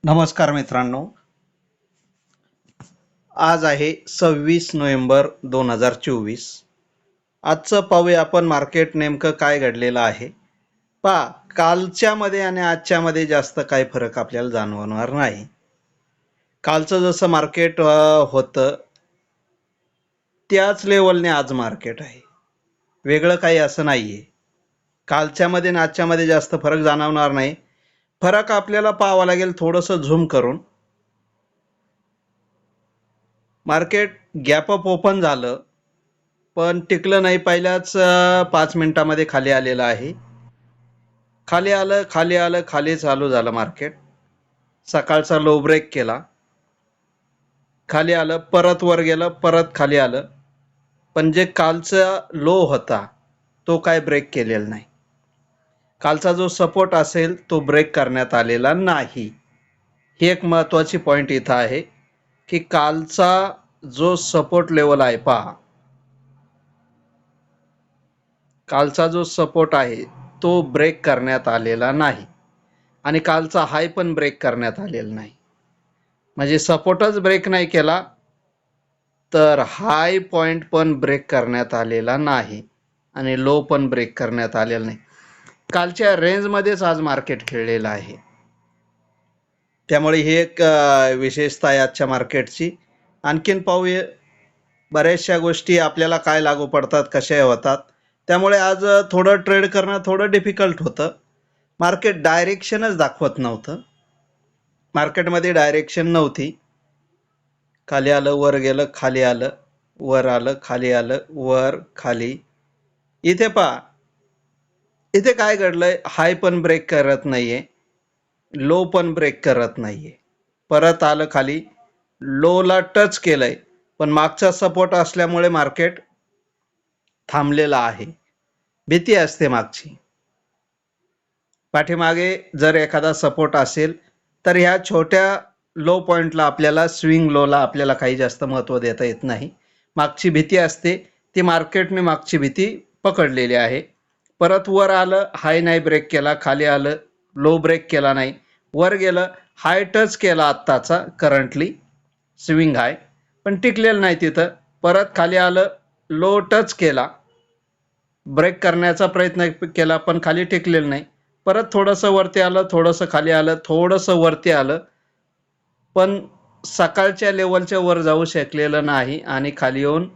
नमस्कार मित्रांनो, आज आहे 26 नोव्हेंबर 2024. आजचं पाहूया आपण मार्केट नेमकं काय घडलेलं आहे. पहा, कालच्या मध्ये आणि आजच्या मध्ये जास्त काही फरक आपल्याला जाणवणार नाही. कालचं जसं मार्केट होतं त्याच लेवलने आज मार्केट आहे. वेगळं काही असं नाहीये. कालच्या मध्ये आणि आजच्या मध्ये जास्त फरक जाणवणार नाही. फरक आपल्याला पाहावा लागेल थोडंसं झूम करून. मार्केट गॅप अप ओपन झालं पण टिकलं नाही. पहिल्याच 5 मिनिटामध्ये खाली आलेलं आहे. खाली आलं, खाली आलं, खाली चालू झालं मार्केट. सकाळचा लो ब्रेक केला, खाली आलं, परत वर गेलं, परत खाली आलं. पण जे कालचा लो होता तो काय ब्रेक केलेला नाही. कालचा जो सपोर्ट असेल तो ब्रेक करण्यात आलेला नाही. ही एक महत्वाची पॉइंट इथं आहे की कालचा जो सपोर्ट लेवल आहे पहा, कालचा जो सपोर्ट आहे तो ब्रेक करण्यात आलेला नाही आणि कालचा हाय पण ब्रेक करण्यात आलेला नाही. म्हणजे सपोर्टच ब्रेक नाही केला तर हाय पॉइंट पण ब्रेक करण्यात आलेला नाही आणि लो पण ब्रेक करण्यात आलेला नाही. कालच्या रेंजमध्येच आज मार्केट खेळलेलं आहे. त्यामुळे ही एक विशेषता आहे आजच्या मार्केटची. आणखीन पाहूया, बऱ्याचशा गोष्टी आपल्याला काय लागू पडतात, कशा होतात. त्यामुळे आज थोडं ट्रेड करणं थोडं डिफिकल्ट होतं. मार्केट डायरेक्शनच दाखवत नव्हतं. मार्केटमध्ये डायरेक्शन नव्हती. खाली आलं, वर गेलं, खाली आलं, वर आलं, खाली आलं, वर खाली. इथे पहा, इथे काय घडलंय, हाय पण ब्रेक करत नाहीये, लो पण ब्रेक करत नाहीये. परत आलं खाली, लोला टच केलंय पण मागचा सपोर्ट असल्यामुळे मार्केट थांबलेला आहे. भीती असते मागची. पाठीमागे जर एखादा सपोर्ट असेल तर ह्या छोट्या लो पॉइंटला आपल्याला, स्विंग लोला आपल्याला काही जास्त महत्त्व देता येत नाही. मागची भीती असते, ती मार्केटने मागची भीती पकडलेली आहे. परत वर आलं, हाय नाही ब्रेक केला, खाली आलं, लो ब्रेक केला नाही, वर गेलं, हाय टच केला आत्ताचा करंटली स्विंग हाय पण टिकलेलं नाही तिथं. परत खाली आलं, लो टच केला, ब्रेक करण्याचा प्रयत्न केला पण खाली टिकलेलं नाही. परत थोडंसं वरती आलं, थोडंसं खाली आलं, थोडंसं वरती आलं पण सकाळच्या लेवलच्या वर जाऊ शकलेलं नाही आणि खाली येऊन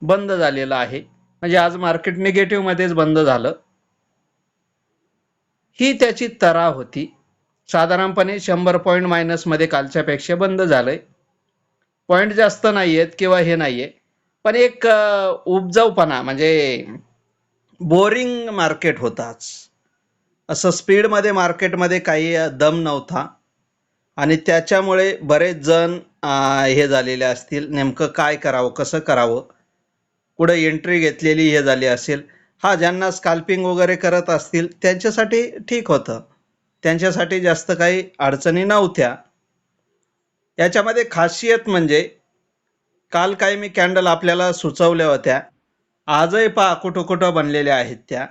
बंद झालेलं आहे. म्हणजे आज मार्केट निगेटिव्ह मध्येच बंद झालं. ही त्याची तरा होती. साधारणपणे 100 पॉईंट मायनस मध्ये कालच्या पेक्षा बंद झालंय. पॉईंट जास्त नाहीयेत किंवा हे नाहीये, पण एक उपजाऊपणा, म्हणजे बोरिंग मार्केट होताच. असं स्पीडमध्ये मार्केटमध्ये काही दम नव्हता आणि त्याच्यामुळे बरेच जण हे झालेले असतील, नेमकं काय करावं, कसं करावं, पुढे एंट्री घेतलेली हे झाली असेल. हा, ज्यांना स्कॅल्पिंग वगैरे करत असतील त्यांच्यासाठी ठीक होतं, त्यांच्यासाठी जास्त काही अडचणी नव्हत्या. याच्यामध्ये खासियत म्हणजे काल काही मी कॅन्डल आपल्याला सुचवल्या होत्या, आजही पहा कुठं कुठं बनलेल्या आहेत त्या.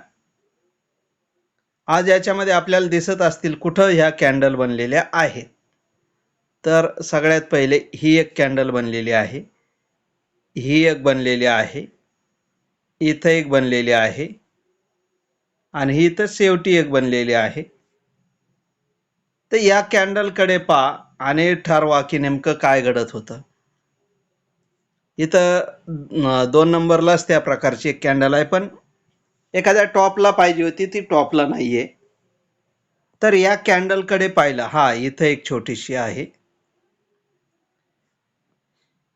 आज याच्यामध्ये आपल्याला दिसत असतील कुठं ह्या कॅन्डल बनलेल्या आहेत. तर सगळ्यात पहिले ही एक कॅन्डल बनलेली आहे, ही एक बनलेली आहे, इथं एक बनलेली आहे आणि ही तर शेवटी एक बनलेली आहे. तर या कॅन्डलकडे पहा आणि ठरवा की नेमकं काय घडत होतं. इथं 2 नंबरलाच त्या प्रकारची एक कॅन्डल आहे पण एखाद्या टॉपला पाहिजे होती, ती टॉपला नाहीये. तर या कॅन्डलकडे पाहिलं, हा इथं एक छोटीशी आहे.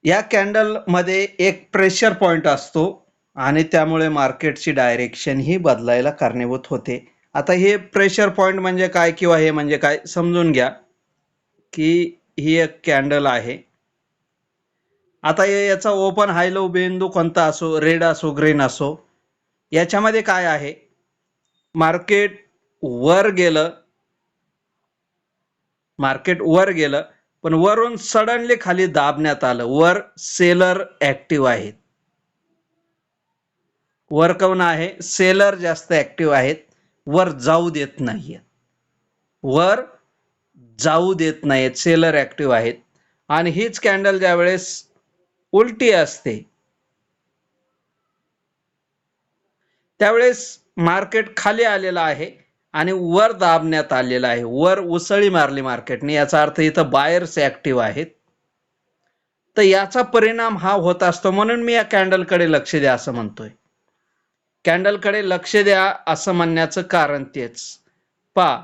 या कॅन्डल मध्ये एक प्रेशर पॉइंट असतो आणि त्यामुळे मार्केटची डायरेक्शन ही बदलायला कारणीभूत होते. आता हे प्रेशर पॉइंट म्हणजे काय किंवा हे म्हणजे काय समजून घ्या की ही एक कॅन्डल आहे. आता याचा ओपन हाय लो बिंदू कोणता असो, रेड असो, ग्रीन असो, याच्यामध्ये काय आहे, मार्केट वर गेलं, मार्केट वर गेलं पण वरून सडनली खाली दाबण्यात आलं. वर सेलर ऍक्टिव्ह आहेत. वर कोण आहे, सेलर जास्त ऍक्टिव्ह आहेत, वर जाऊ देत नाहीये. वर जाऊ देत नाहीत, सेलर ॲक्टिव्ह आहेत. आणि हीच कॅन्डल ज्यावेळेस उलटी असते त्यावेळेस मार्केट खाली आलेलं आहे आणि वर दाबण्यात आलेलं आहे, वर उसळी मारली मार्केटने, याचा अर्थ इथं बायर्स ॲक्टिव्ह आहेत. तर याचा परिणाम हा होत असतो, म्हणून मी या कॅन्डलकडे लक्ष द्या असं म्हणतोय. कॅन्डलकडे लक्ष द्या असं म्हणण्याचं कारण तेच. पहा,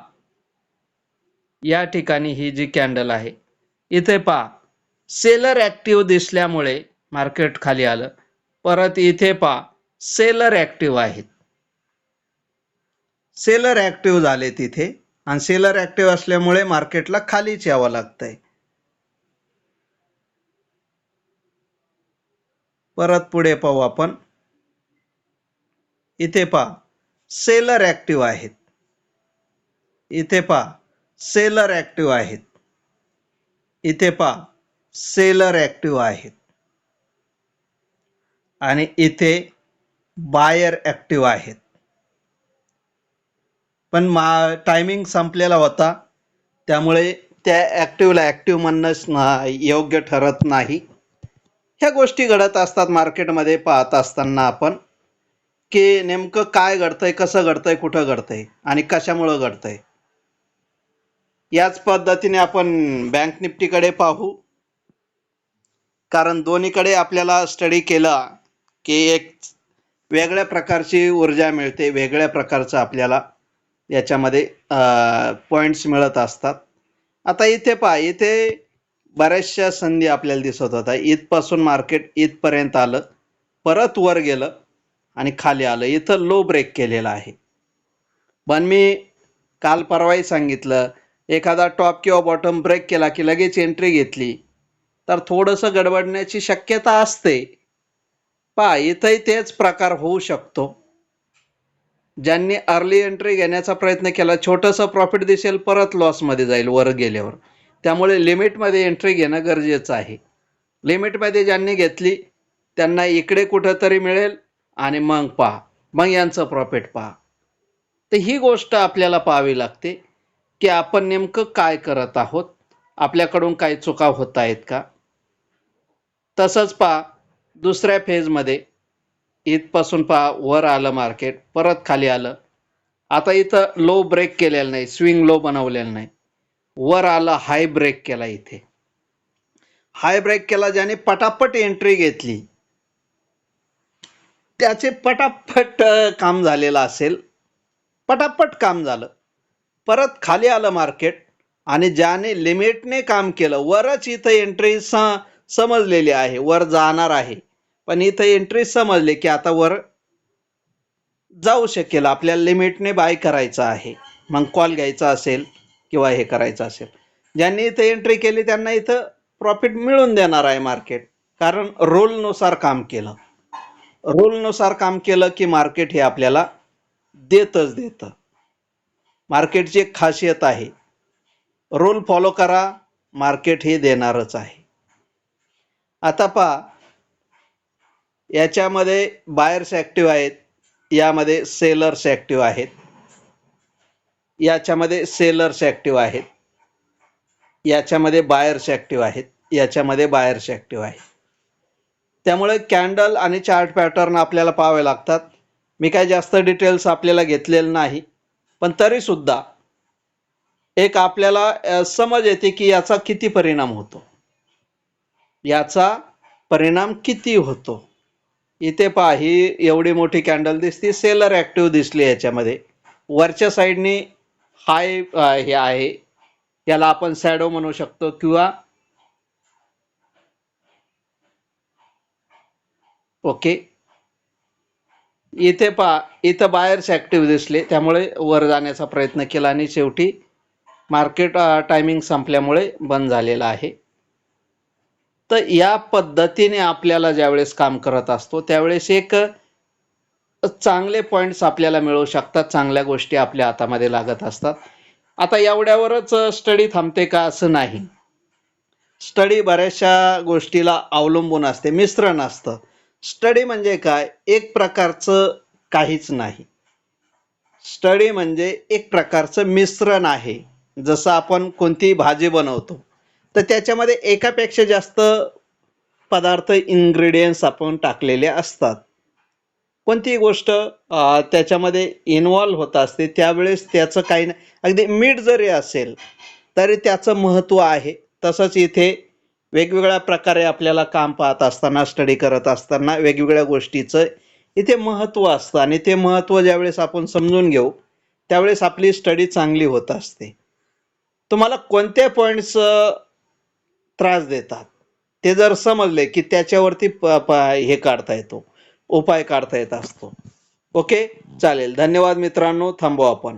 या ठिकाणी ही जी कॅन्डल आहे इथे पहा, सेलर ॲक्टिव्ह दिसल्यामुळे मार्केट खाली आलं. परत इथे पहा, सेलर ॲक्टिव्ह आहेत, सेलर ॲक्टिव्ह झाले तिथे, आणि सेलर ॲक्टिव्ह असल्यामुळे मार्केटला खालीच यावं लागतंय. परत पुढे पाहू आपण. इथे पहा, सेलर ॲक्टिव्ह आहेत. इथे पहा, सेलर ॲक्टिव्ह आहेत. इथे पहा, सेलर ॲक्टिव्ह आहेत. आणि इथे बायर ॲक्टिव्ह आहेत. पण टायमिंग संपलेला होता, त्यामुळे त्या ॲक्टिव्हला ॲक्टिव्ह म्हणणं योग्य ठरत नाही. ह्या गोष्टी घडत असतात मार्केटमध्ये पाहत असताना आपण, की नेमकं काय घडतंय, कसं घडतंय, कुठं घडतंय आणि कशामुळं घडतंय. याच पद्धतीने आपण बँक निफ्टीकडे पाहू, कारण दोन्हीकडे आपल्याला स्टडी केला की एक वेगळ्या प्रकारची ऊर्जा मिळते, वेगळ्या प्रकारचं आपल्याला याच्यामध्ये पॉईंट्स मिळत असतात. आता इथे पहा, इथे बऱ्याचशा संधी आपल्याला दिसत होता. इथपासून मार्केट इथपर्यंत आलं, परत वर गेलं आणि खाली आलं. इथं लो ब्रेक केलेला आहे. पण मी काल परवाही सांगितलं, एखादा टॉप किंवा बॉटम ब्रेक केला की लगेच एंट्री घेतली तर थोडंसं गडबडण्याची शक्यता असते. पहा, इथंही तेच प्रकार होऊ शकतो. ज्यांनी अर्ली एंट्री घेण्याचा प्रयत्न केला, छोटंसं प्रॉफिट दिसेल, परत लॉसमध्ये जाईल वर गेल्यावर. त्यामुळे लिमिटमध्ये एंट्री घेणं गरजेचं आहे. लिमिटमध्ये ज्यांनी घेतली त्यांना इकडे कुठंतरी मिळेल आणि मग पहा, मग यांचं प्रॉफिट पहा. तर ही गोष्ट आपल्याला पाहावी लागते की आपण नेमकं काय करत आहोत, आपल्याकडून काय चुका होत आहेत का. तसंच पहा, दुसऱ्या फेजमध्ये इथपासून पहा, वर आलं मार्केट, परत खाली आलं. आता इथं लो ब्रेक केलेला नाही, स्विंग लो बनवलेला नाही, वर आलं, हाय ब्रेक केला. इथे हाय ब्रेक केला, ज्याने पटापट एंट्री घेतली त्याचे पटापट काम झालेलं असेल, पटापट काम झालं. परत खाली आलं मार्केट, आणि ज्याने लिमिटने काम केलं, वरच इथं एंट्री समजलेली आहे, वर जाणार आहे, पण इथं एंट्री समजली की आता वर जाऊ शकेल, आपल्याला लिमिटने बाय करायचं आहे, मग कॉल घ्यायचा असेल किंवा हे करायचं असेल. ज्यांनी इथं एंट्री केली त्यांना इथं प्रॉफिट मिळून देणार आहे मार्केट, कारण रूलनुसार काम केलं. रूलनुसार काम केलं की मार्केट हे आपल्याला देतच देतं. मार्केटची एक खासियत आहे, रूल फॉलो करा, मार्केट हे देणारच आहे. आता पहा, याच्यामध्ये बायर्स ॲक्टिव्ह आहेत, यामध्ये सेलर्स ॲक्टिव्ह आहेत, याच्यामध्ये सेलर्स ॲक्टिव्ह आहेत, याच्यामध्ये बायर्स ॲक्टिव्ह आहेत, याच्यामध्ये बायर्स ॲक्टिव्ह आहेत. त्यामुळे कॅन्डल आणि चार्ट पॅटर्न आपल्याला पाहावे लागतात. मी काय जास्त डिटेल्स आपल्याला घेतलेले नाही, पण तरीसुद्धा एक आपल्याला समज येते की याचा किती परिणाम होतो, याचा परिणाम किती होतो. इथे पहा, ही एवढी मोठी कॅन्डल दिसते, सेलर ॲक्टिव्ह दिसली. याच्यामध्ये वरच्या साईडनी हाय हे आहे, याला आपण शॅडो म्हणू शकतो, किंवा ओके. इथे पहा, इथं बायर्स ॲक्टिव्ह दिसले, त्यामुळे वर जाण्याचा प्रयत्न केला आणि शेवटी मार्केट टायमिंग संपल्यामुळे बंद झालेला आहे. तर या पद्धतीने आपल्याला ज्यावेळेस काम करत असतो त्यावेळेस एक चांगले पॉईंट्स आपल्याला मिळू शकतात, चांगल्या गोष्टी आपल्या हातामध्ये लागत असतात. आता एवढ्यावरच स्टडी थांबते का असं नाही. स्टडी बऱ्याचशा गोष्टीला अवलंबून असते, मिश्रण असतं. स्टडी म्हणजे काय, एक प्रकारचं काहीच नाही. स्टडी म्हणजे एक प्रकारचं मिश्रण आहे. जसं आपण कोणतीही भाजी बनवतो तर त्याच्यामध्ये एकापेक्षा जास्त पदार्थ इन्ग्रेडियंट्स आपण टाकलेले असतात. कोणतीही गोष्ट त्याच्यामध्ये इन्व्हॉल्व होत असते त्यावेळेस त्याचं काही नाही. अगदी मीठ जरी असेल तरी त्याचं महत्त्व आहे. तसंच इथे वेगवेगळ्या प्रकारे आपल्याला काम पाहत असताना, स्टडी करत असताना वेगवेगळ्या गोष्टीचं इथे महत्त्व असतं आणि ते महत्त्व ज्यावेळेस आपण समजून घेऊ त्यावेळेस आपली स्टडी चांगली होत असते. तुम्हाला कोणत्या पॉईंट्स त्रास देतात ते जर समजले की त्याच्यावरती हे काढता येतो, उपाय काढता येत असतो. ओके, चालेल. धन्यवाद मित्रांनो, थांबू आपण.